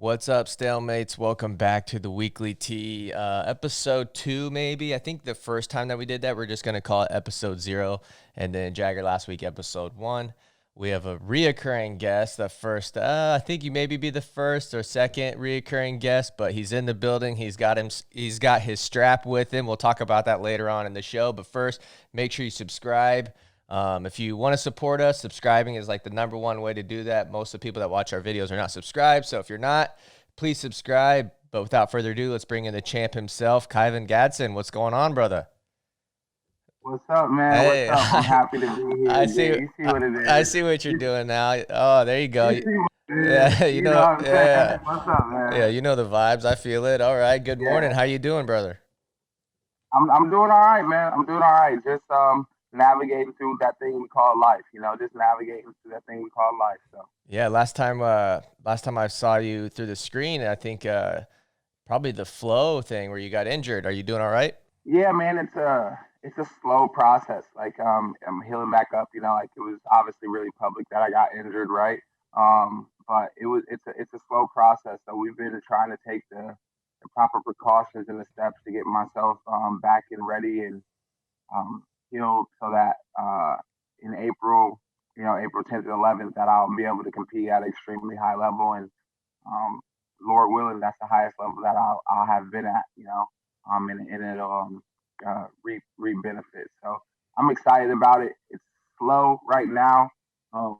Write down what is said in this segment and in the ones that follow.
What's up, StaleMates? Welcome back to the Weekly Tea, episode 2, maybe. I think the first time that we did that, we're just going to call it episode 0, and then Jagger last week, episode 1. We have a reoccurring guest, the first, I think you maybe be the first or second reoccurring guest, but he's in the building. He's got his strap with him. We'll talk about that later on in the show, but first, make sure you subscribe. If you want to support us, subscribing is like the number one way to do that. Most of the people that watch our videos are not subscribed. So if you're not, please subscribe. But without further ado, let's bring in the champ himself, Kyven Gadson. What's going on, brother? What's up, man? Hey, What's up? I'm happy to be here. I Again. see. You see what it is. I see what you're doing now. Oh, there you go. You see what it is. Yeah, You know what I'm yeah, saying? What's up, man? yeah. You know the vibes. I feel it. All right. Good morning. Yeah. How you doing, brother? I'm doing all right, man. I'm doing all right. Just navigating through that thing we call life. Just navigating through that thing we call life. So Yeah. Last time I saw you through the screen, I think probably the flow thing where you got injured. Are you doing all right? yeah, man. It's a slow process. Like I'm healing back up. Like it was obviously really public that I got injured, right? But it's a slow process. So we've been trying to take the proper precautions and the steps to get myself back and ready and healed so that in April, April 10th and 11th, that I'll be able to compete at an extremely high level. And um, Lord willing, that's the highest level that I'll have been at, and it'll reap benefits. So I'm excited about it. It's slow right now, um,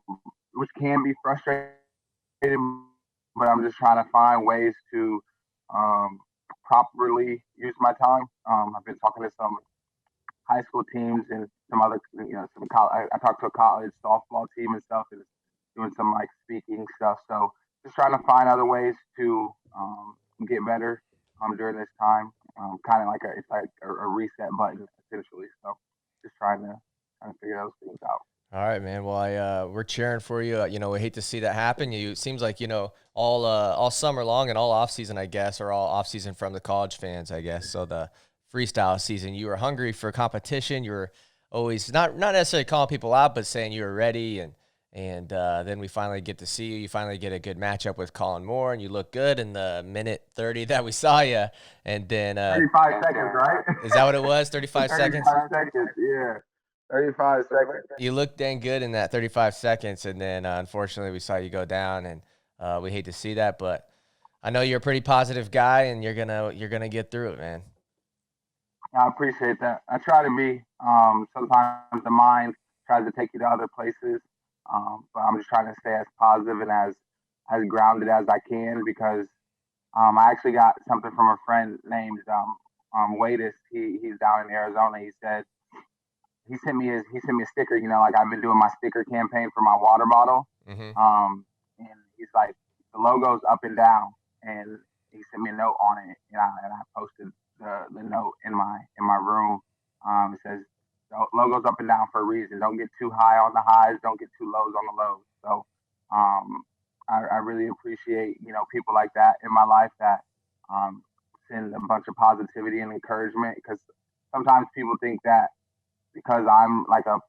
which can be frustrating, but I'm just trying to find ways to um, properly use my time. I've been talking to some high school teams and some other, some college. I talked to a college softball team and stuff, and doing some like speaking stuff. So just trying to find other ways to get better during this time. Kind of like it's like a reset button essentially. So just trying to figure those things out. All right, man. Well, we're cheering for you. We hate to see that happen. It seems like all summer long and all off season, I guess, or all off season from the college fans, I guess. So the freestyle season, you were hungry for competition. You were always not necessarily calling people out, but saying you were ready. And then we finally get to see you. You finally get a good matchup with Colin Moore, and you look good in the minute 30 that we saw you. And then 35 seconds, right? is that what it was? 35 seconds. 35 seconds, yeah. 35 seconds. You looked dang good in that 35 seconds, and then unfortunately we saw you go down, and we hate to see that, but I know you're a pretty positive guy, and you're gonna get through it, man. I appreciate that. I try to be. Sometimes the mind tries to take you to other places, but I'm just trying to stay as positive and as grounded as I can because I actually got something from a friend named Wadis. He's down in Arizona. He sent me a sticker. Like I've been doing my sticker campaign for my water bottle. Mm-hmm. And he's like the logo's up and down, and he sent me a note on it, and I posted the note in my room. It says the logo's up and down for a reason. Don't get too high on the highs. Don't get too lows on the lows. So I really appreciate people like that in my life that send a bunch of positivity and encouragement because sometimes people think that because I'm like a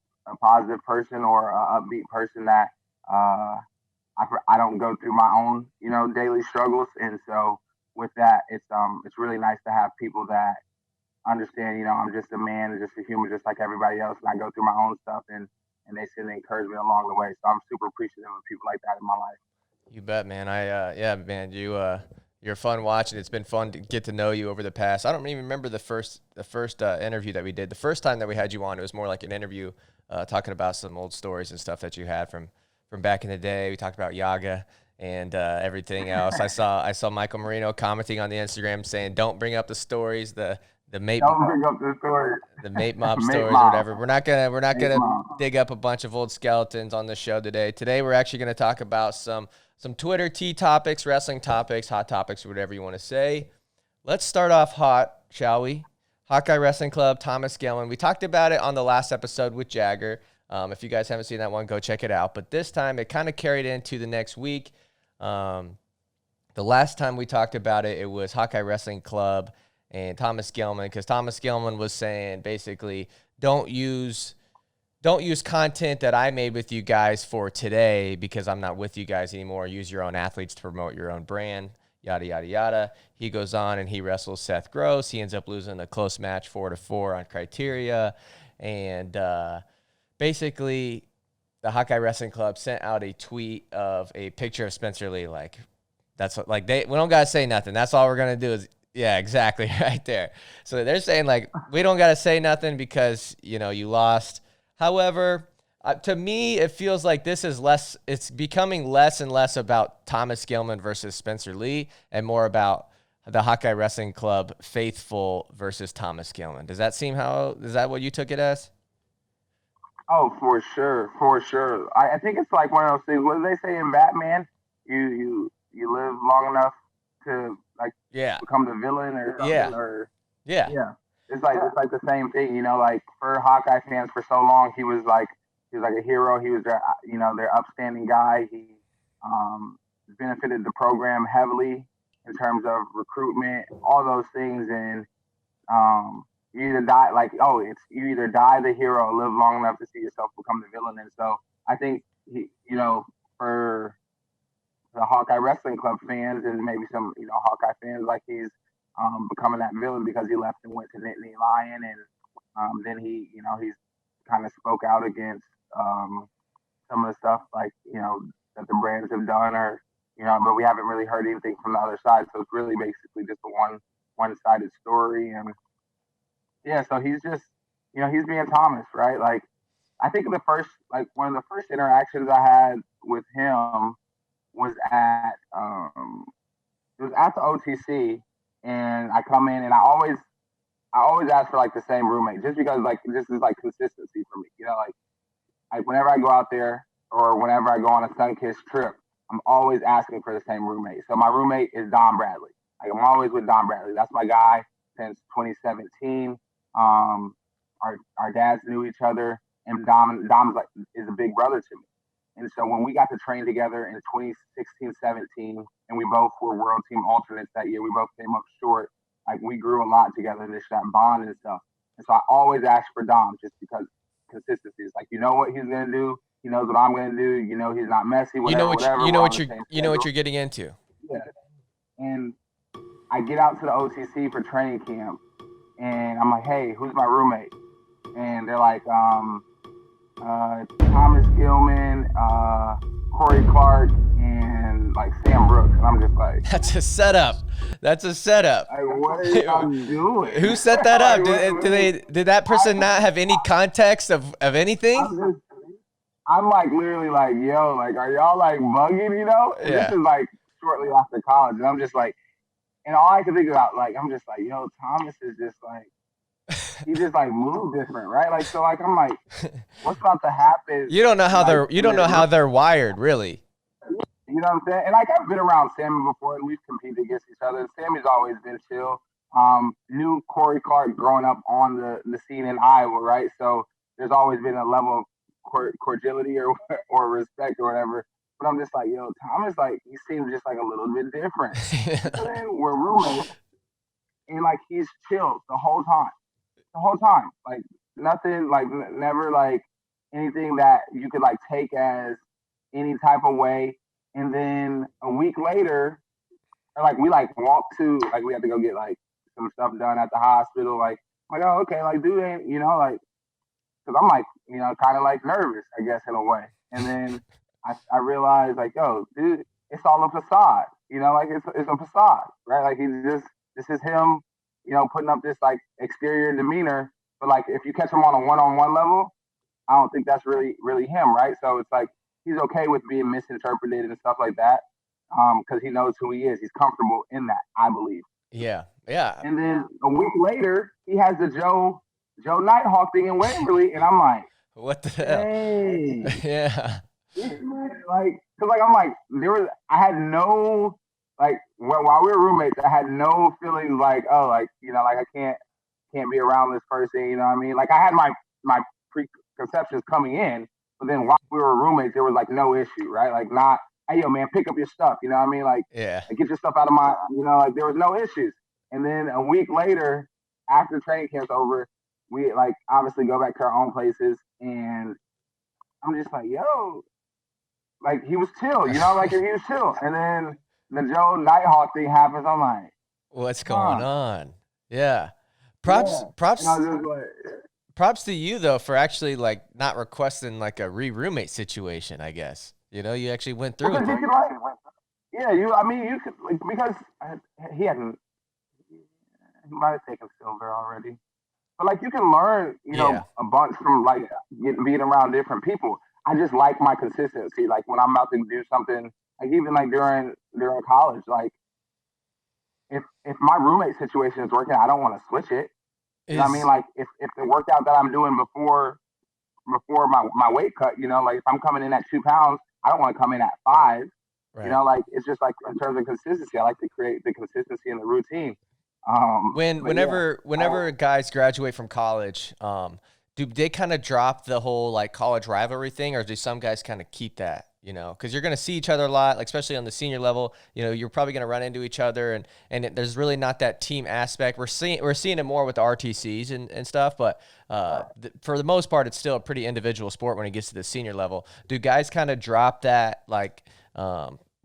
positive person or a upbeat person that I don't go through my own daily struggles, and so with that, it's really nice to have people that understand. I'm just a man, just a human, just like everybody else, and I go through my own stuff, and they send encouragement along the way. So I'm super appreciative of people like that in my life. You bet, man. Yeah, man. You're fun watching. It's been fun to get to know you over the past. I don't even remember the first interview that we did. The first time that we had you on, it was more like an interview, talking about some old stories and stuff that you had from back in the day. We talked about Yaga and everything else. I saw Michael Marino commenting on the Instagram saying, "Don't bring up the stories, the mate, Don't bring up the story. the mate mob Mate stories or mob. whatever." We're not gonna Mob. dig up a bunch of old skeletons on the show today. Today we're actually gonna talk about some Twitter tea topics, wrestling topics, hot topics, whatever you want to say. Let's start off hot, shall we? Hawkeye Wrestling Club, Thomas Gilman. We talked about it on the last episode with Jagger. If you guys haven't seen that one, go check it out. But this time, it kind of carried into the next week. The last time we talked about it, it was Hawkeye Wrestling Club and Thomas Gilman, because Thomas Gilman was saying basically, don't use content that I made with you guys for today because I'm not with you guys anymore. Use your own athletes to promote your own brand. yada, yada, yada. He goes on and he wrestles Seth Gross. He ends up losing a close match 4-4 on criteria. And basically, the Hawkeye Wrestling Club sent out a tweet of a picture of Spencer Lee. Like, that's what, like, we don't got to say nothing. That's all we're going to do is, yeah, exactly, right there. So they're saying, like, we don't got to say nothing because, you know, you lost. However, to me, it feels like this is less, it's becoming less and less about Thomas Gilman versus Spencer Lee and more about the Hawkeye Wrestling Club faithful versus Thomas Gilman. Is that what you took it as? Oh, for sure, for sure. I think it's like one of those things. What do they say in Batman? You live long enough to like Yeah. become the villain or something, Yeah. or Yeah. yeah. It's like the same thing, you know. Like for Hawkeye fans, for so long, he was like a hero. He was their upstanding guy. He um, benefited the program heavily in terms of recruitment, all those things, and you either die like it's you either die the hero or live long enough to see yourself become the villain. And so I think for the Hawkeye Wrestling Club fans and maybe some Hawkeye fans, like he's becoming that villain because he left and went to Nittany Lion, and then he's kind of spoke out against some of the stuff like that the brands have done, or but we haven't really heard anything from the other side. So it's really basically just a one sided story. And yeah, so he's just he's being Thomas, right? Like I think one of the first interactions I had with him was at it was at the OTC, and I come in and I always ask for like the same roommate just because like this is like consistency for me, like whenever I go out there or whenever I go on a sun-kissed trip, I'm always asking for the same roommate. So my roommate is Don Bradley. Like I'm always with Don Bradley. That's my guy since 2017. Our dads knew each other, and Dom's like is a big brother to me. And so when we got to train together in 2016, 17, and we both were world team alternates that year, we both came up short. Like we grew a lot together, this that bond and stuff. And so I always ask for Dom just because consistency is like what he's gonna do. He knows what I'm gonna do. He's not messy. Whatever, whatever. You know what you're getting into. Yeah. And I get out to the OTC for training camp, and I'm like, hey, who's my roommate? And they're like, Thomas Gilman, Corey Clark, and like Sam Brooks. And I'm just like, That's a setup. Like, what are y'all doing? Who set that up? Did that person not have any context of anything? I'm like literally like, yo, like, are y'all like bugging? And Yeah. This is like shortly after college, and I'm just like, and all I can think about, like, I'm just like, yo, Thomas is just like, he just like moved different, right? Like, so like, I'm like, what's about to happen? You don't know how they're wired, really. You know what I'm saying? And like I've been around Sammy before, and we've competed against each other. Sammy's always been chill. Knew Corey Clark growing up on the scene in Iowa, right? So there's always been a level of cordiality or respect or whatever. But I'm just like, yo, Thomas, like he seems just like a little bit different. So then we're roommates, and like he's chill the whole time, like nothing, like never like anything that you could like take as any type of way. And then a week later, or like we like walk to like we had to go get like some stuff done at the hospital. Like I'm like, oh okay, like dude ain't like because I'm like kind of like nervous, I guess in a way. And then I realized like, yo, dude, it's all a facade. Like it's a facade, right? Like this is him, putting up this like exterior demeanor. But like if you catch him on a one-on-one level, I don't think that's really him, right? So it's like he's okay with being misinterpreted and stuff like that, because he knows who he is. He's comfortable in that, I believe. Yeah. And then a week later, he has the Joe Nighthawk thing in Waverly, and I'm like, what the hell? Hey, yeah. Like, cause like I'm like I had no like while we were roommates, I had no feeling like like like I can't be around this person. You know what I mean? Like I had my preconceptions coming in, but then while we were roommates, there was like no issue, right? Like not, hey yo man, pick up your stuff. You know what I mean? Like, yeah, like, get your stuff out of my, like there was no issues. And then a week later, after training camp's over, we like obviously go back to our own places, and I'm just like, yo, like he was chill, like he was chill. And then the Joe Nighthawk thing happens, I'm like, What's going huh, on? Yeah. Props yeah. And I props was just like, props to you though for actually like not requesting like a roommate situation, I guess. You actually went through with because you it. could like, yeah, I mean, you could like because he hadn't, he might have taken silver already. But like you can learn, Yeah. a bunch from like being around different people. I just like my consistency. Like when I'm about to do something, like even like during college, like if my roommate situation is working, I don't want to switch it. You know what I mean? Is Like if the workout that I'm doing before my weight cut, like if I'm coming in at 2 pounds, I don't want to come in at 5. right. Like it's just like in terms of consistency, I like to create the consistency in the routine. But yeah, Whenever guys graduate from college, do they kind of drop the whole like college rivalry thing, or do some guys kind of keep that? Because you're going to see each other a lot, like especially on the senior level. You're probably going to run into each other, and there's really not that team aspect. We're seeing it more with the RTCs and stuff, but for the most part, it's still a pretty individual sport when it gets to the senior level. Do guys kind of drop that like?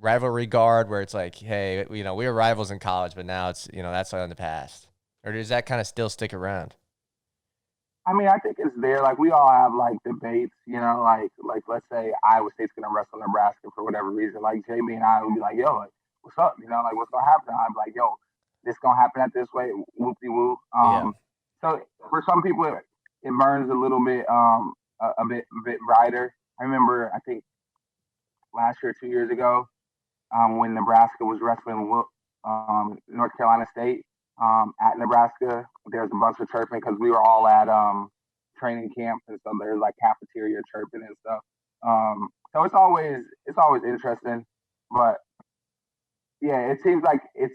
Rivalry guard where it's like, hey, we were rivals in college, but now it's, that's all in the past? Or does that kind of still stick around? I mean, I think it's there. Like we all have like debates, like let's say Iowa State's gonna wrestle Nebraska for whatever reason. Like Jamie and I would be like, yo, like, what's up? Like what's gonna happen? I'd be like, yo, this gonna happen at this way, whoop de woo. Yeah. So for some people, it burns a little bit, a bit brighter. I remember, I think last year, 2 years ago, when Nebraska was wrestling North Carolina State at Nebraska. There's a bunch of chirping because we were all at training camp, and so there's like cafeteria chirping and stuff. So it's always interesting, but yeah, it seems like it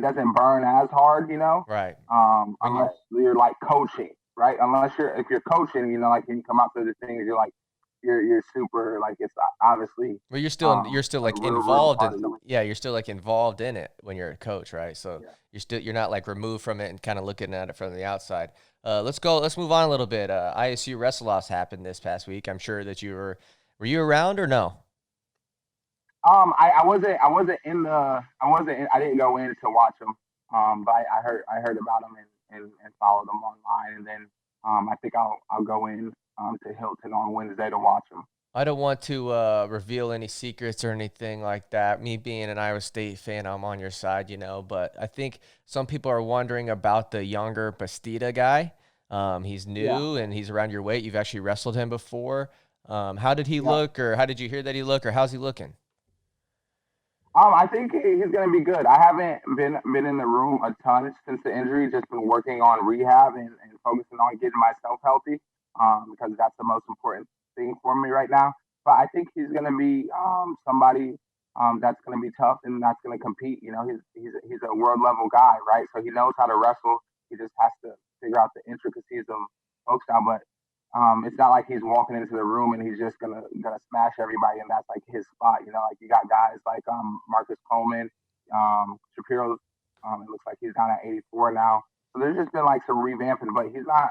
doesn't burn as hard, Right. When you unless you're like coaching, right? Unless if you're coaching, like when you come out to the things, you're like you're super like it's obviously well, you're still a like real involved part in, of the yeah, you're still like involved in it when you're a coach, right? So yeah. you're not like removed from it and kind of looking at it from the outside. Let's move on a little bit. ISU Wrestle-Offs happened this past week. I'm sure that were you around or no? I didn't go in to watch them. But I heard about them and followed them online, and then I think I'll go in to Hilton on Wednesday to watch them. I don't want to reveal any secrets or anything like that. Me being an Iowa State fan, I'm on your side, but I think some people are wondering about the Yonger Bastida guy. He's Yeah, new and he's around your weight. You've actually wrestled him before. How did he yeah. look, or how did you hear that he looked, or how's he looking? I think he's gonna be good. I haven't been in the room a ton since the injury. Just been working on rehab and focusing on getting myself healthy. Because that's the most important thing for me right now. But I think he's gonna be somebody that's gonna be tough and that's gonna compete. He's a world level guy, right? So he knows how to wrestle. He just has to figure out the intricacies of folk style. But it's not like he's walking into the room and he's just gonna smash everybody, and that's like his spot. Like you got guys like Marcus Coleman, Shapiro's. It looks like he's down at 84 now. So there's just been like some revamping, but he's not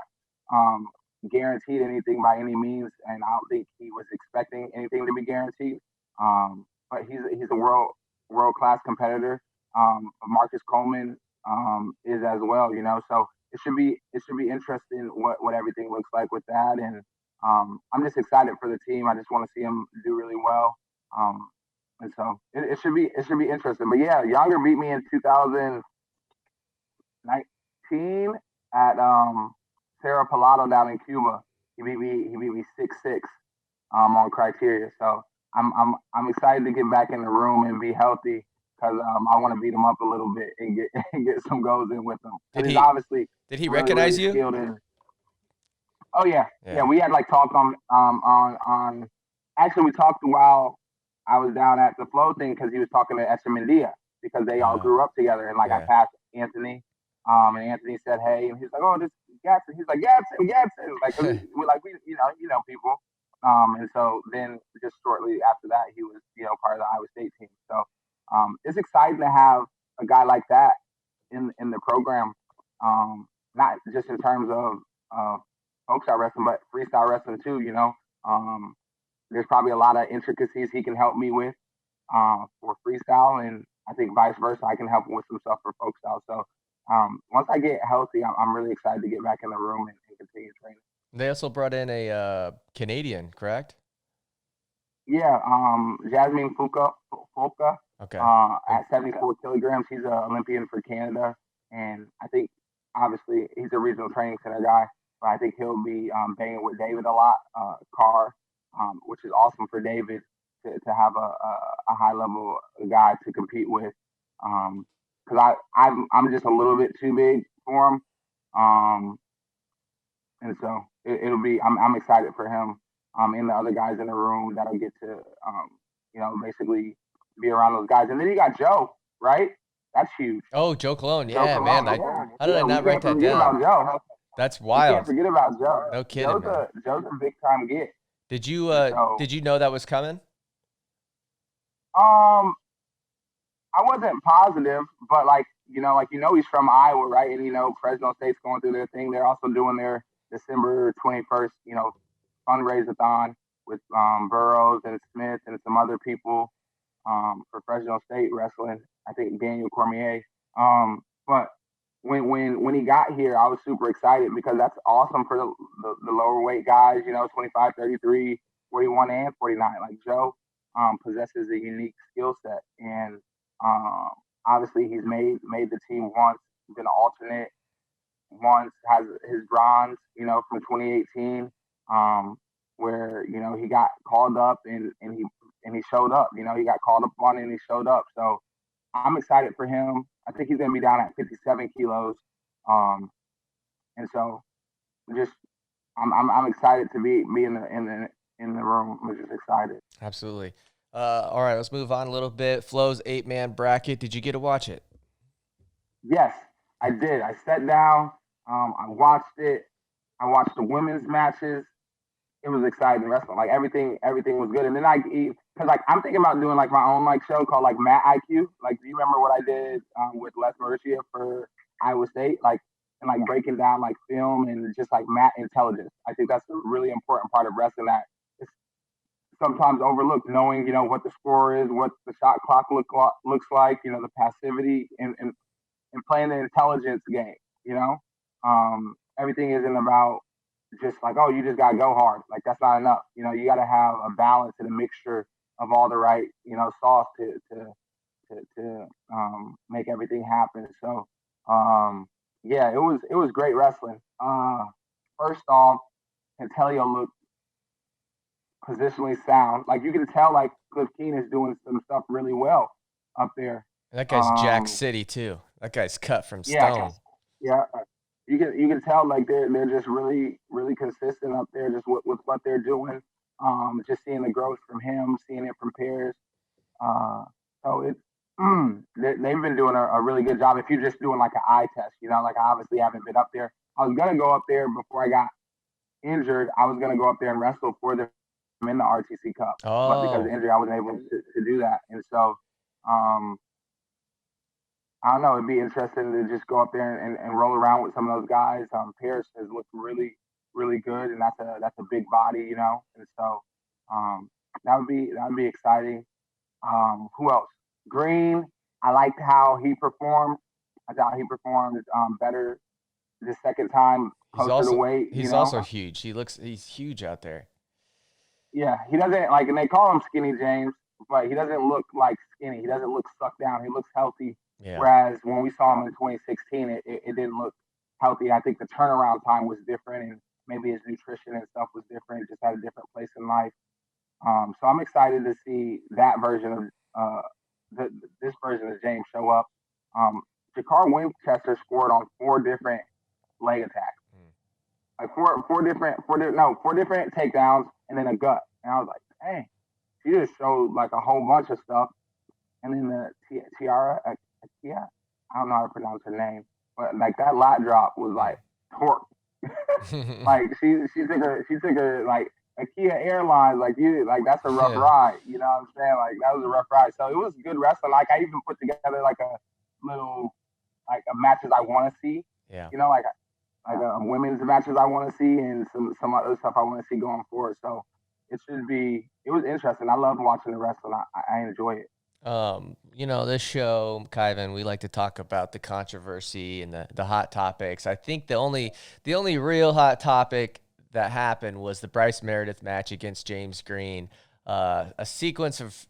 um, guaranteed anything by any means, and I don't think he was expecting anything to be guaranteed. But he's a world class competitor. Marcus Coleman is as well. So it should be interesting what everything looks like with that, and I'm just excited for the team. I just want to see them do really well, and so it should be interesting. But yeah, Younger beat me in 2019 at Cerro Pilado down in Cuba. He beat me 6-6 on criteria. So I'm excited to get back in the room and be healthy because I want to beat him up a little bit and get and get some goals in with him. Did Because he's he obviously did he really really recognize you? skilled in. Oh yeah, yeah. Yeah. We had like talked on. Actually, we talked while I was down at the flow thing because he was talking to Esmeralda because they all Oh, grew up together. And like I yeah. passed Anthony, and Anthony said hey, and he's like, oh, this is Gadson. He's like Gadson, like 'cause we like we people. And so then just shortly after that, he was part of the Iowa State team. So it's exciting to have a guy like that in the program. Not just in terms of folk style wrestling, but freestyle wrestling too. There's probably a lot of intricacies he can help me with for freestyle, and I think vice versa, I can help him with some stuff for folk style. So once I get healthy, I'm really excited to get back in the room and continue training. They also brought in a Canadian, correct? Yeah, Jasmine Fulka, Okay. at 74 kilograms. He's an Olympian for Canada, and I think obviously he's a regional training center guy. But I think he'll be banging with David a lot, Carr, which is awesome for David to have a high level guy to compete with. Because I'm just a little bit too big for him, and so it'll be I'm excited for him. And the other guys in the room that'll get to basically be around those guys. And then you got Joe, right? That's huge. Oh, Joe Cologne. Joe Yeah, Cologne, man. yeah, How did I we not write can't that forget down? about Joe. That's We can't wild. forget about Joe. No kidding, man. Joe's a big time get. Did you So did you know that was coming? um I wasn't positive, but he's from Iowa, right? And Fresno State's going through their thing. They're also doing their December 21st, fundraise-a-thon with Burroughs and Smith and some other people for Fresno State wrestling. I think Daniel Cormier. But when he got here, I was super excited because that's awesome for the lower weight guys. 25, 33, 41, and 49. Like Joe possesses a unique skill set, and um, obviously he's made the team once, been an alternate once, has his bronze, from 2018, where he got called up and he showed up. He got called up on and he showed up. So I'm excited for him. I think he's gonna be down at 57 kilos, um, and so just I'm excited to be in the room. I'm just excited. Absolutely. All right, let's move on a little bit. Flo's 8-man bracket. Did you get to watch it? Yes, I did. I sat down. I watched it. I watched the women's matches. It was exciting wrestling. Like everything was good. And then because I'm thinking about doing like my own like show called like Matt IQ. Like, do you remember what I did with Les Mercia for Iowa State? Like, and like breaking down like film and just like Matt intelligence. I think that's a really important part of wrestling that is sometimes overlooked. Knowing what the score is, what the shot clock looks like. The passivity and playing the intelligence game. You know, everything isn't about just like, oh, you just gotta go hard. Like that's not enough. You gotta have a balance and a mixture of all the right, sauce to make everything happen. So yeah, it was great wrestling. First off, Antelio looked positionally sound. Like you can tell like Cliff Keen is doing some stuff really well up there. That guy's Jack City too. That guy's cut from Yeah, stone. yeah. You can tell like they're just really really consistent up there just with what they're doing. Just seeing the growth from him, seeing it from Pears. So it's they've been doing a really good job. If you're just doing like an eye test, like I obviously haven't been up there. I was gonna go up there before I got injured. I was gonna go up there and wrestle for them in the RTC Cup, but because of Oh, injury, I wasn't able to do that. And so um, I don't know. It'd be interesting to just go up there and roll around with some of those guys. Pierce has looked really, really good, and that's a big body, And so um, that would be exciting. Who else? Green. I liked how he performed. I thought he performed better the second time, closer to weight. he's also huge. He's huge out there. Yeah, he doesn't like, and they call him Skinny James, but he doesn't look like skinny. He doesn't look sucked down. He looks healthy. Yeah. Whereas when we saw him in 2016, it didn't look healthy. I think the turnaround time was different, and maybe his nutrition and stuff was different. Just had a different place in life. So I'm excited to see that version of this version of James show up. Jakar Winchester scored on 4 different leg attacks, like four different takedowns and then a gut. And I was like, dang, she just showed like a whole bunch of stuff. And then the Tiara, Akia, I don't know how to pronounce her name, but like that lat drop was like torque. Like she took her like Akia Airlines, like that's a rough Yeah. ride. You know what I'm saying? Like that was a rough ride. So it was good wrestling. Like I even put together like a little like a matches I want to see. Yeah. Like women's matches I want to see and some other stuff I want to see going forward. So it should be. It was interesting. I loved watching the wrestling. I enjoy it. This show, Kyven, we like to talk about the controversy and the hot topics. I think the only real hot topic that happened was the Bryce Meredith match against James Green. A sequence of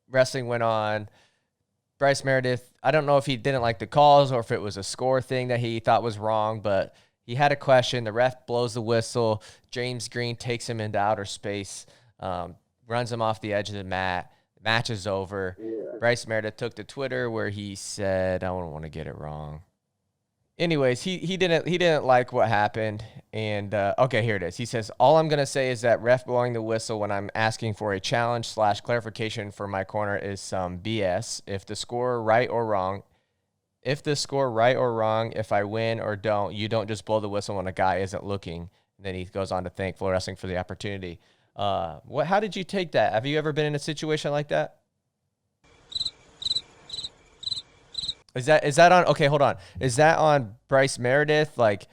wrestling went on. Bryce Meredith, I don't know if he didn't like the calls or if it was a score thing that he thought was wrong, but he had a question. The ref blows the whistle. James Green takes him into outer space, runs him off the edge of the mat. Match is over. Yeah. Bryce Meredith took to Twitter where he said, I don't want to get it wrong. Anyways, he didn't like what happened, and okay, here it is. He says, all I'm gonna say is that ref blowing the whistle when I'm asking for a challenge / clarification for my corner is some BS. If the score right or wrong, if I win or don't, you don't just blow the whistle when a guy isn't looking. And then he goes on to thank FloWrestling for the opportunity. How did you take that? Have you ever been in a situation like that? Is that on? Okay, hold on. Is that on Bryce Meredith? Like,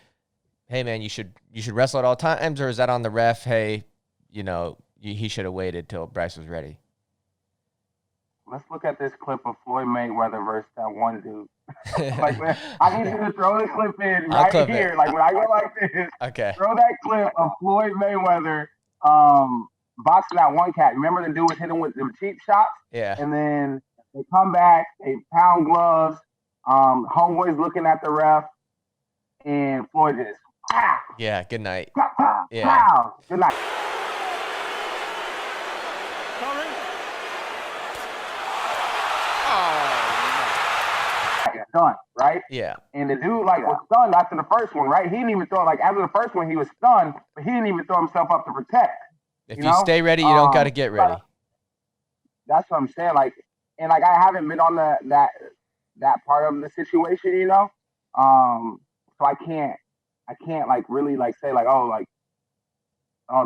hey man, you should wrestle at all times, or is that on the ref? Hey, he should have waited till Bryce was ready. Let's look at this clip of Floyd Mayweather versus that one dude. Like, man, I need you to throw the clip in right here. Like when I go like this, okay. Throw that clip of Floyd Mayweather boxing that one cat. Remember the dude was hitting with the cheap shots? Yeah. And then they come back, they pound gloves. Homeboy's looking at the ref, and Floyd just, pow! Yeah, good night. Pow, pow, yeah. Pow! Good night. Done, right? Yeah. And the dude was stunned after the first one, right? He didn't even throw after the first one he was stunned, but he didn't even throw himself up to protect. If you stay ready, you don't got to get ready. That's what I'm saying. I haven't been on that part of the situation, so I can't really say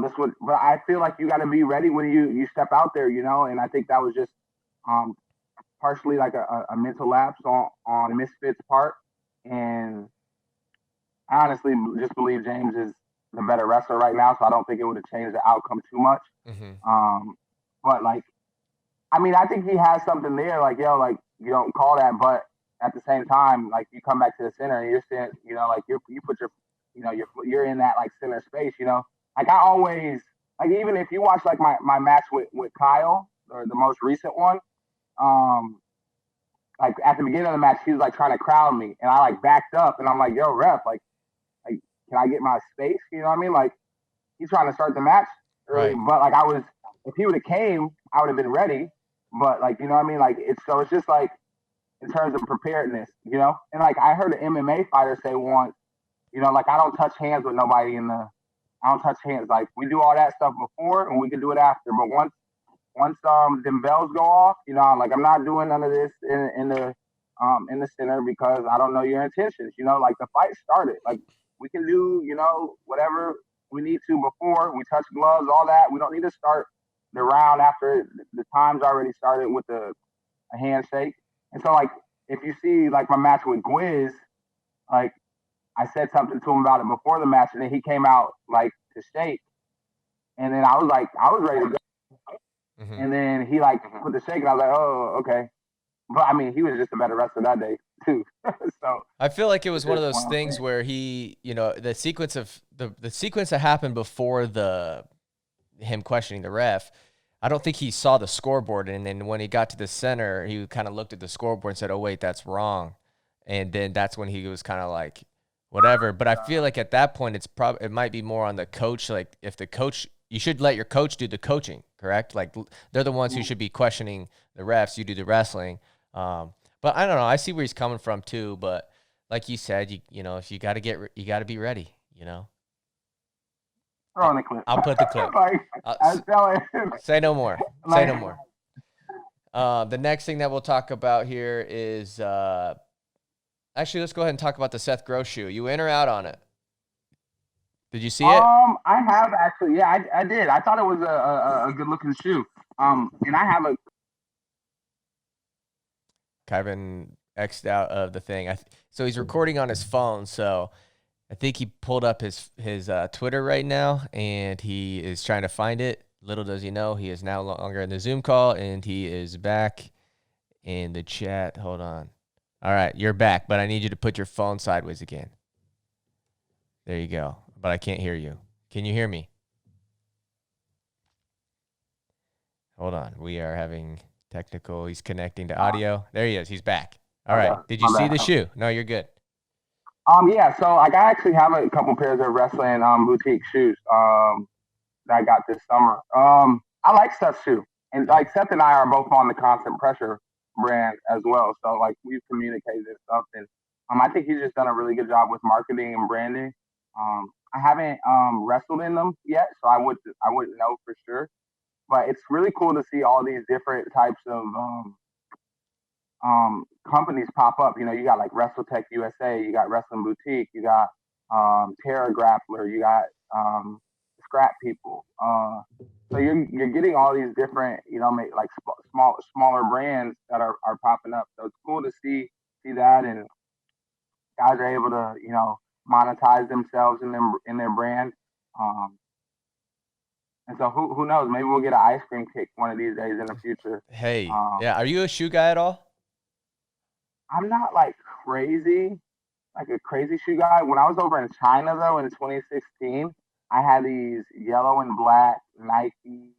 this would. But I feel like you got to be ready when you step out there, And I think that was just partially like a mental lapse on Misfit's part, and I honestly just believe James is the better wrestler right now, so I don't think it would have changed the outcome too much. Mm-hmm. But I think he has something there. You don't call that, but at the same time, you come back to the center and you're saying, you put you're in that center space. I always even if you watch my match with Kyle, or the most recent one, at the beginning of the match, he was trying to crowd me, and I backed up, and I'm like, yo, ref, can I get my space? You know what I mean? He's trying to start the match early, right. But if he would have came, I would have been ready. But you know what I mean? It's just in terms of preparedness, And I heard an MMA fighter say once, I don't touch hands with nobody I don't touch hands. We do all that stuff before, and we can do it after. But once them bells go off, I'm not doing none of this in the center because I don't know your intentions. The fight started. We can do, whatever we need to before we touch gloves, all that. We don't need to start the round after the time's already started with a handshake. And so if you see my match with Gwiz, I said something to him about it before the match, and then he came out to shake, and then I was ready to go. Mm-hmm. And then he put the shake, and I was like, oh, okay. But he was just a better wrestler that day too. So I feel like it was one of those things where he, the sequence that happened before him questioning the ref. I don't think he saw the scoreboard, and then when he got to the center, he kind of looked at the scoreboard and said, "Oh wait, that's wrong," and then that's when he was kind of whatever. But I feel like at that point, it might be more on the coach. If the coach, you should let your coach do the coaching, correct? They're the ones who should be questioning the refs. You do the wrestling. But I don't know. I see where he's coming from too. But like you said, if you got to be ready. Throw on the clip. I'll put the clip. Say no more. Say no more. The next thing that we'll talk about here is actually, let's go ahead and talk about the Seth Gross shoe. You in or out on it? Did you see it? I have actually. Yeah, I did. I thought it was a good looking shoe. And I have a. Kyven X'd out of the thing. So he's recording on his phone. So I think he pulled up his Twitter right now, and he is trying to find it. Little does he know, he is now longer in the Zoom call, and he is back. in the chat. Hold on. All right, you're back, but I need you to put your phone sideways again. There you go. But I can't hear you. Can you hear me? Hold on. We are having technical. He's connecting to audio. There he is. He's back. All right. Did you see the shoe? No, you're good. Yeah. So like, I actually have a couple pairs of wrestling boutique shoes that I got this summer. I like Seth's shoe, and like Seth and I are both on the Constant Pressure brand as well. So like, we've communicated and stuff, and I think he's just done a really good job with marketing and branding. I haven't wrestled in them yet, so I wouldn't know for sure. But it's really cool to see all these different types of companies pop up. You know, you got like WrestleTech USA, you got Wrestling Boutique, you got Terra Grappler, you got Scrap People. So you're getting all these different, you know, like smaller brands that are popping up. So it's cool to see that, and guys are able to, you know, monetize themselves in their brand. And so who knows? Maybe we'll get an ice cream kick one of these days in the future. Hey, yeah. Are you a shoe guy at all? I'm not like a crazy shoe guy. When I was over in China though in 2016, I had these yellow and black Nike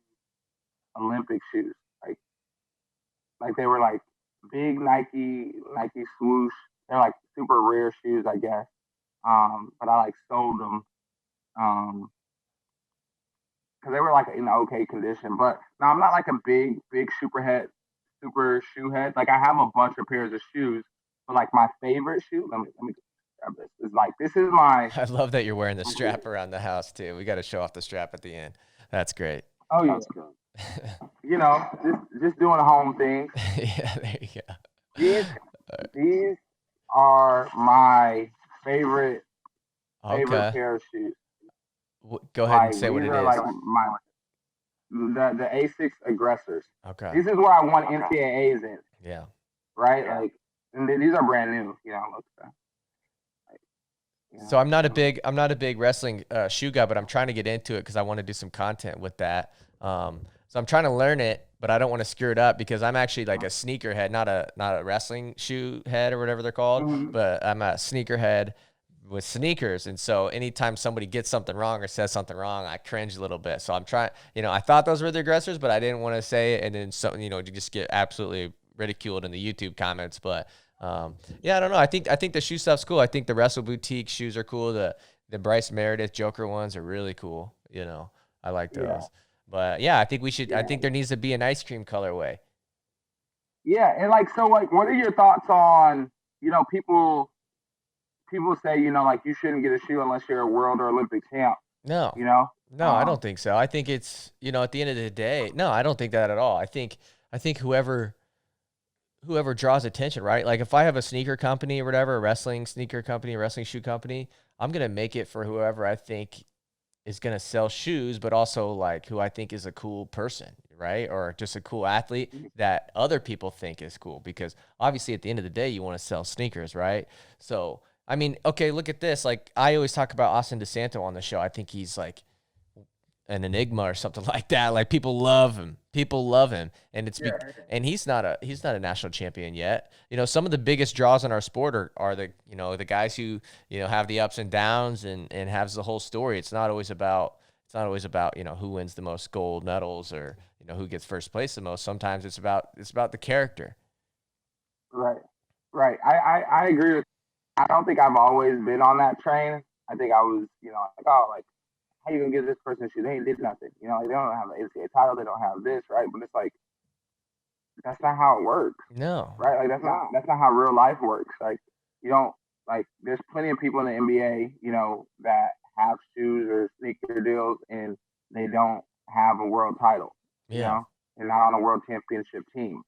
Olympic shoes. Like they were like big Nike swoosh. They're like super rare shoes, I guess. But I like sold them. Because they were like in okay condition. But no, I'm not like a big super shoe head. Like I have a bunch of pairs of shoes, but like my favorite shoe. Let me grab this. Is like this is my. I love that you're wearing the strap around the house too. We got to show off the strap at the end. That's great. Oh yeah. You know, just doing home things. Yeah, there you go. These are my favorite pair of shoes. Go ahead and say what it is. Like the A6 aggressors. Okay. This is where I won NCAAs in. Yeah. Right? Like, and these are brand new, you know. So I'm not a big wrestling shoe guy, but I'm trying to get into it because I want to do some content with that. So I'm trying to learn it, but I don't want to screw it up because I'm actually like a sneaker head, not a wrestling shoe head or whatever they're called, but I'm a sneaker head with sneakers. And so anytime somebody gets something wrong or says something wrong, I cringe a little bit. So I'm trying, you know, I thought those were the aggressors, but I didn't want to say it. And then something, you know, you just get absolutely ridiculed in the YouTube comments. But yeah, I don't know. I think the shoe stuff's cool. I think the Wrestle Boutique shoes are cool. The Bryce Meredith Joker ones are really cool. You know, I like those. Yeah. But yeah, I think we should. Yeah. I think there needs to be an ice cream colorway. Yeah, and like, so like, what are your thoughts on, you know, people say, you know, like you shouldn't get a shoe unless you're a world or Olympic champ. No, you know, no, I don't think so. I think it's, you know, at the end of the day, no, I don't think that at all. I think whoever draws attention, right? Like if I have a sneaker company or whatever, a wrestling sneaker company, a wrestling shoe company, I'm going to make it for whoever I think is going to sell shoes, but also like who I think is a cool person, right? Or just a cool athlete that other people think is cool, because obviously at the end of the day, you want to sell sneakers, right? So, I mean, okay, look at this. Like I always talk about Austin DeSanto on the show. I think he's like an enigma or something like that. Like people love him. And it's and he's not a national champion yet. You know, some of the biggest draws in our sport are the, you know, the guys who, you know, have the ups and downs and has the whole story. It's not always about, you know, who wins the most gold medals or, you know, who gets first place the most. Sometimes it's about the character. Right. I agree with. I don't think I've always been on that train. I think I was, you know, like, oh, like, how you gonna give this person a shoe? They ain't did nothing. You know, like, they don't have an NCAA title. They don't have this, right? But it's like, that's not how it works. No. Right? Like, that's not how real life works. Like, you don't, like, there's plenty of people in the NBA, you know, that have shoes or sneaker deals and they don't have a world title. Yeah. You know, they're not on a world championship team.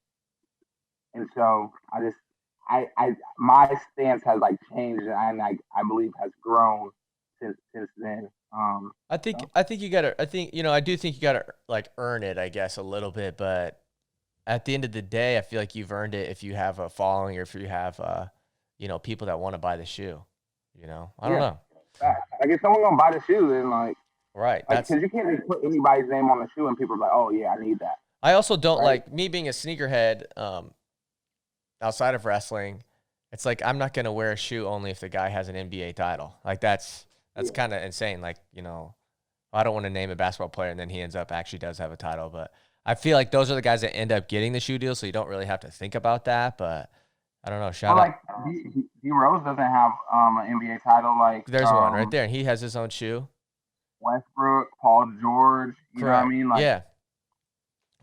And so my stance has like changed, and I believe has grown since then. I think you gotta. I do think you gotta like earn it, I guess, a little bit. But at the end of the day, I feel like you've earned it if you have a following or if you have, you know, people that want to buy the shoe. You know, I don't know. Like if someone gonna buy the shoe, then like, right, because you can't just put anybody's name on the shoe and people are like, oh yeah, I need that. I also don't like me being a sneakerhead. outside of wrestling, it's like I'm not gonna wear a shoe only if the guy has an NBA title. Like that's kind of insane. Like, I don't want to name a basketball player and then he ends up actually does have a title, but I feel like those are the guys that end up getting the shoe deal, so you don't really have to think about that. But I don't know. Shout out. Like D Rose doesn't have an NBA title. Like There's one right there, and he has his own shoe. Westbrook, Paul George. You know what I mean? Like, yeah,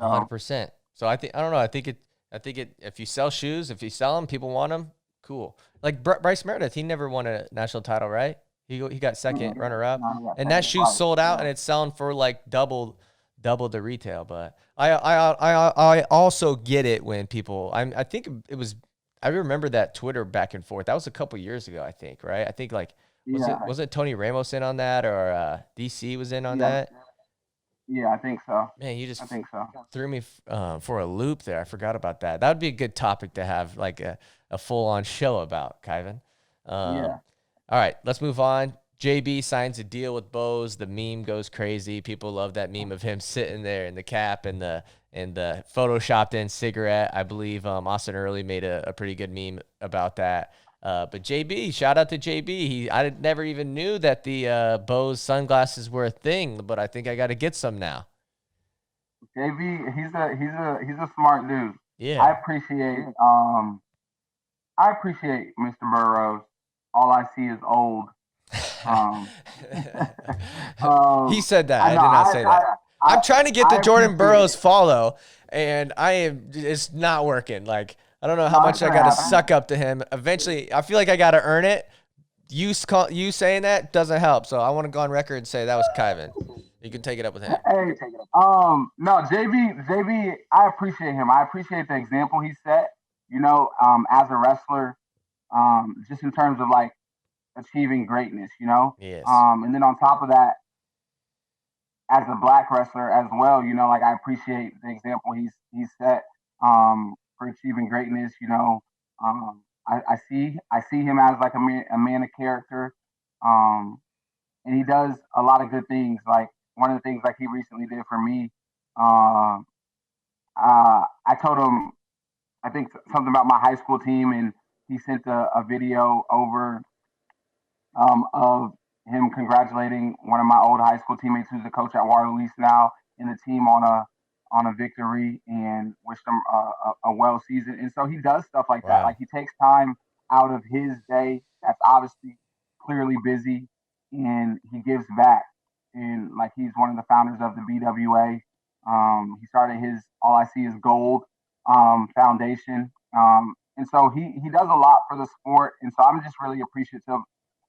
100%. So I don't know. I think it. If you sell shoes, if you sell them, people want them. Cool. Like Bryce Meredith, he never won a national title, right? He got second runner up, and that shoe sold out, and it's selling for like double the retail. But I also get it when people. I think it was. I remember that Twitter back and forth. That was a couple years ago, I think, right? I think like was it Tony Ramos in on that, or DC was in on that? Yeah, I think so. Man, you just I think so. threw me for a loop there. I forgot about that. That would be a good topic to have like a full-on show about, Kyven. Yeah. All right, let's move on. JB signs a deal with Bose. The meme goes crazy. People love that meme of him sitting there in the cap and the photoshopped in cigarette. I believe Austin Early made a pretty good meme about that. But JB, shout out to JB. I never even knew that the Bose sunglasses were a thing, but I think I got to get some now. JB, he's a smart dude. Yeah. I appreciate Mr. Burroughs. All I see is old. He said that. I did not say that. I'm trying to get the Jordan Burroughs follow, and it's not working. Like, I don't know how much I got to suck up to him. Eventually, I feel like I got to earn it. You saying that doesn't help, so I want to go on record and say that was Kyven. You can take it up with him. Hey, no, JB, I appreciate him. I appreciate the example he set, as a wrestler, just in terms of like achieving greatness, Yes. And then on top of that, as a black wrestler as well, like I appreciate the example he's set, for achieving greatness, I see him as like a man of character, and he does a lot of good things. Like one of the things like he recently did for me, I told him I think something about my high school team, and he sent a video over of him congratulating one of my old high school teammates who's the coach at Waterloo East now in the team on a victory, and wished him a well season. And so he does stuff like that. Like he takes time out of his day that's obviously clearly busy, and he gives back. And like he's one of the founders of the BWA. He started his All I See Is Gold foundation. And so he does a lot for the sport. And so I'm just really appreciative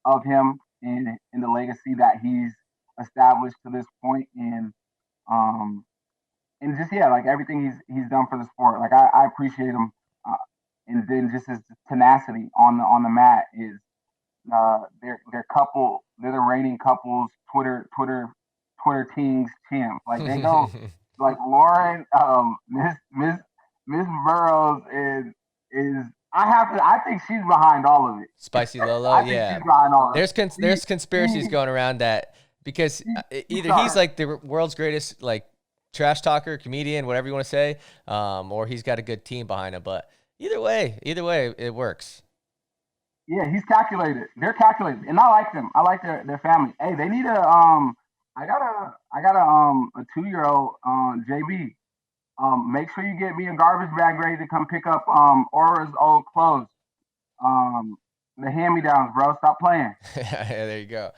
of him and the legacy that he's established to this point. And just like everything he's done for the sport. Like I appreciate him. And then just his tenacity on the mat is their couple. They're the reigning couples Twitter teams champ. Like they go like Lauren, Miss Burroughs is I think she's behind all of it. Spicy Lolo, yeah. She's behind all of it. There's conspiracies going around that because either he's like the world's greatest like trash talker, comedian, whatever you want to say, or he's got a good team behind him. But either way, it works. Yeah, he's calculated. They're calculated, and I like them. I like their family. Hey, they need I got a 2-year-old JB. Make sure you get me a garbage bag ready to come pick up Aura's old clothes. The hand-me-downs, bro. Stop playing. Yeah, there you go.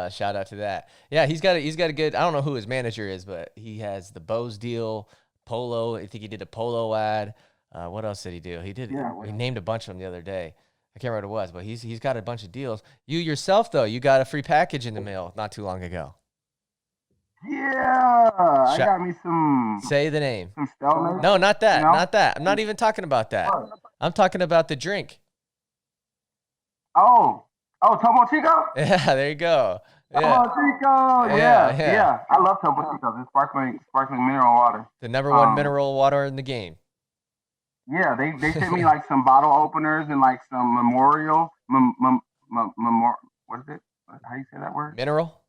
Shout out to that. Yeah, he's got a good. I don't know who his manager is, but he has the Bose deal, Polo. I think he did a Polo ad. What else did he do? He did. Yeah, he named a bunch of them the other day. I can't remember what it was, but he's got a bunch of deals. You yourself though, you got a free package in the mail not too long ago. Yeah, I got me some. Say the name. Some StaleMates. No, not that. Not that. I'm not even talking about that. I'm talking about the drink. Oh, Topo Chico? Yeah, there you go. Yeah. Topo Chico. Yeah. I love Topo Chico. It's sparkling mineral water. The number one mineral water in the game. Yeah, they sent me like some bottle openers and like some memorial. What is it? How do you say that word? Mineral?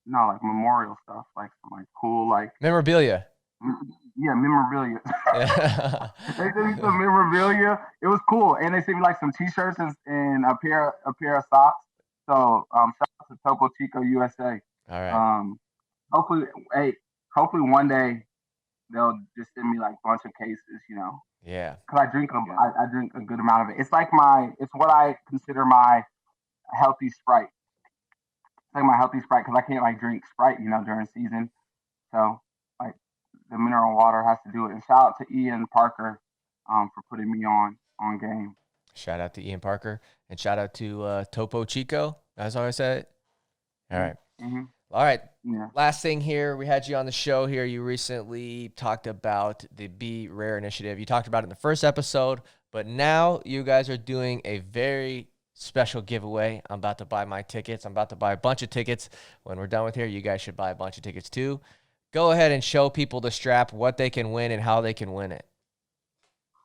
No, like memorial stuff, like some like cool like memorabilia. Yeah, memorabilia. Yeah. They sent me some memorabilia. It was cool, and they sent me like some T-shirts and a pair of socks. So shout out to Topo Chico USA. All right. Um, hopefully, hey, hopefully one day they'll just send me like a bunch of cases. Yeah. Cause I drink a good amount of it. It's what I consider my healthy Sprite. It's like my healthy Sprite because I can't like drink Sprite, during season. So like the mineral water has to do it. And shout out to Ian Parker, for putting me on game. Shout out to Ian Parker and shout out to Topo Chico. That's all I said. All right. Mm-hmm. All right. Yeah. Last thing here, we had you on the show here. You recently talked about the Be Rare initiative. You talked about it in the first episode, but now you guys are doing a very special giveaway. I'm about to buy my tickets. I'm about to buy a bunch of tickets. When we're done with here, you guys should buy a bunch of tickets too. Go ahead and show people the strap, what they can win, and how they can win it.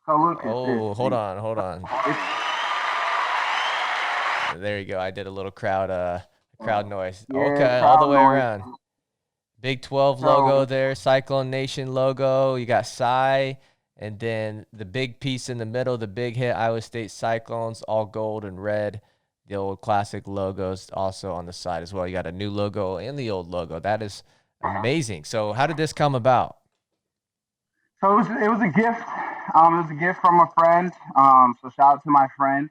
So look at this. Oh, hold on. There you go. I did a little crowd noise. Yeah, okay, all the way around. Big 12 logo there, Cyclone Nation logo. You got Cy, and then the big piece in the middle, the big hit, Iowa State Cyclones, all gold and red. The old classic logos also on the side as well. You got a new logo and the old logo. That is amazing. So how did this come about? So it was a gift. It was a gift from a friend. So shout out to my friend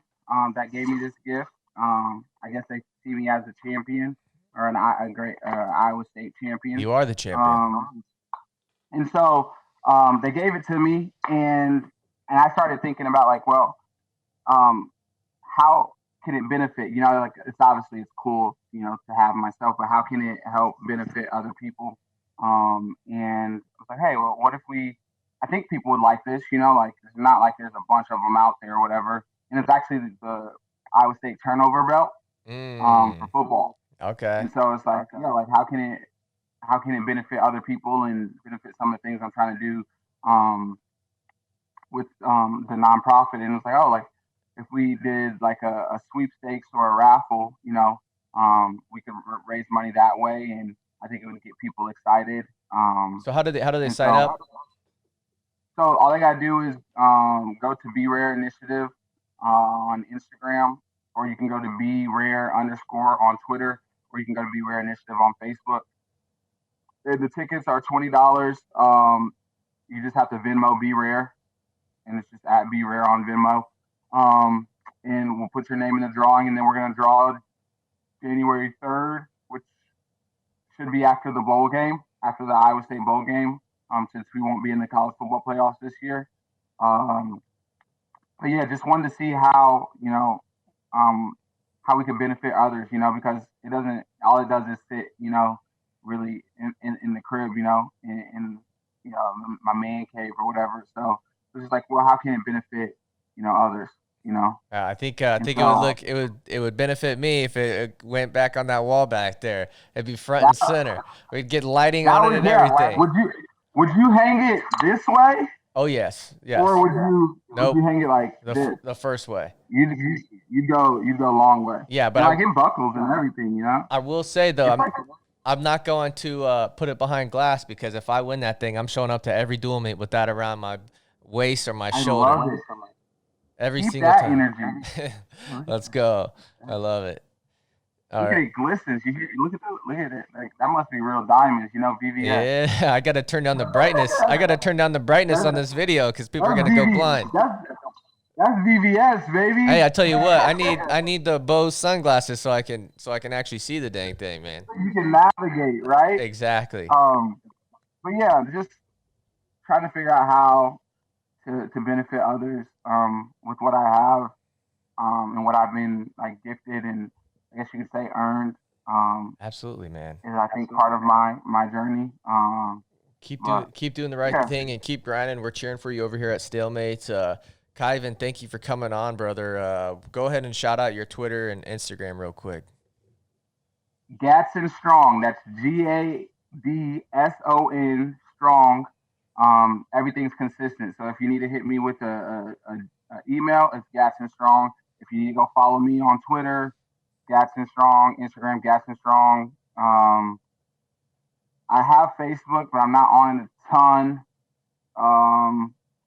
that gave me this gift. I guess they see me as a champion or a great Iowa State champion. You are the champion. And so they gave it to me, and I started thinking about like, well, how can it benefit? Like it's cool, to have myself, but how can it help benefit other people? And I was like, hey, well, what if I think people would like this, like it's not like there's a bunch of them out there or whatever. And it's actually the Iowa State turnover belt for football. Okay. And so it's like, like how can it benefit other people and benefit some of the things I'm trying to do with the nonprofit? And it's like, oh, like if we did like a sweepstakes or a raffle, we could raise money that way, and I think it would get people excited. So how do they sign up? So all they gotta do is go to Be Rare Initiative on Instagram, or you can go to Be Rare _ on Twitter, or you can go to Be Rare Initiative on Facebook. The tickets are $20. You just have to Venmo Be Rare, and it's just at Be Rare on Venmo. And we'll put your name in the drawing, and then we're gonna draw January 3rd, which should be after the bowl game, after the Iowa State bowl game, since we won't be in the college football playoffs this year. But yeah, just wanted to see how how we can benefit others, because all it does is sit, really in the crib, in my man cave or whatever. So it's just like, well, how can it benefit, others? I think it would benefit me if it went back on that wall back there. It'd be front and center. We'd get lighting on it and everything. Like, would you hang it this way? Oh yes. Or would you hang it like the first way? You'd go long way. Yeah, but I get buckles and everything, I will say though, I'm not going to put it behind glass, because if I win that thing, I'm showing up to every dual meet with that around my waist or my shoulder. I love it. Every Keep single that time. Energy. Let's go. I love it. Look at it glistens. Look at it. Like that must be real diamonds, VVS. Yeah, I gotta turn down the brightness. On this video because people are gonna go blind. That's VVS, baby. Hey, I tell you what, I need the Bose sunglasses so I can actually see the dang thing, man. You can navigate, right? Exactly. But yeah, just trying to figure out how to benefit others with what I have and what I've been like gifted and I guess you could say earned. Absolutely, man. Is I think part of my journey. Keep doing the right thing and keep grinding. We're cheering for you over here at StaleMates. Kyven, thank you for coming on, brother. Go ahead and shout out your Twitter and Instagram real quick. Gadson Strong. That's GADSON Strong. Everything's consistent. So if you need to hit me with a email, it's Gadson Strong. If you need to go follow me on Twitter, Gadson Strong, Instagram, Gadson Strong. I have Facebook, but I'm not on it a ton.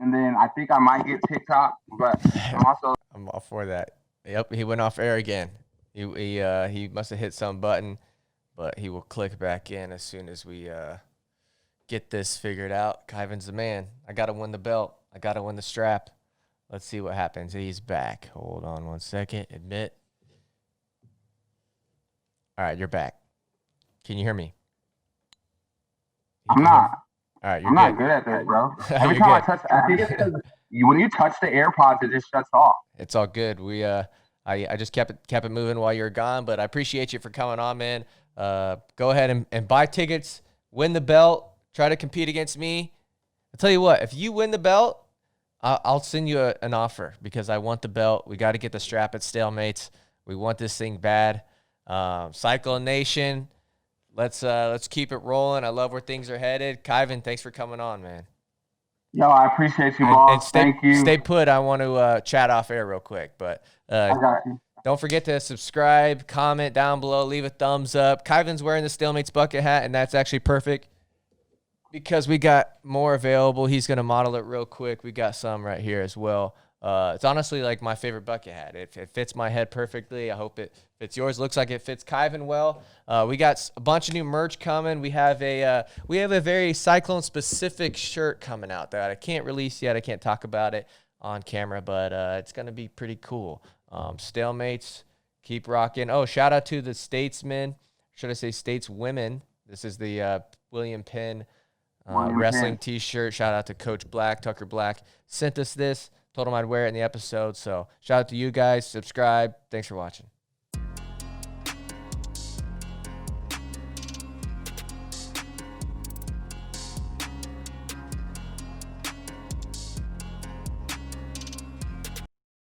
And then I think I might get TikTok, but I'm also I'm all for that. Yep, he went off air again. He must have hit some button, but he will click back in as soon as we get this figured out. Kyven's the man. I got to win the belt. I got to win the strap. Let's see what happens. He's back. Hold on 1 second. Admit. All right, you're back. Can you hear me? I'm not. All right, I'm not good at this, bro. Every time I touch, I think it's because when you touch the AirPods, it just shuts off. It's all good. I just kept it moving while you were gone, but I appreciate you for coming on, man. Go ahead and buy tickets, win the belt, try to compete against me. I'll tell you what, if you win the belt, I'll send you an offer because I want the belt. We got to get the strap at StaleMates. We want this thing bad. Cyclone Nation, let's keep it rolling. I love where things are headed. Kyven, thanks for coming on, man. Yo, I appreciate you, boss. Thank you. Stay put. I want to chat off air real quick, but I got you. Don't forget to subscribe, comment down below, leave a thumbs up. Kyven's wearing the StaleMates bucket hat, and that's actually perfect because we got more available. He's going to model it real quick. We got some right here as well. It's honestly like my favorite bucket hat. It fits my head perfectly. I hope it fits yours. Looks like it fits Kyven well. We got a bunch of new merch coming. We have a very Cyclone specific shirt coming out that I can't release yet. I can't talk about it on camera, but it's gonna be pretty cool. StaleMates, keep rocking. Oh, shout out to the Statesmen. Should I say Stateswomen? This is the William Penn wrestling T-shirt. Shout out to Coach Black, Tucker Black. Sent us this. Told him I'd wear it in the episode. So shout out to you guys. Subscribe. Thanks for watching.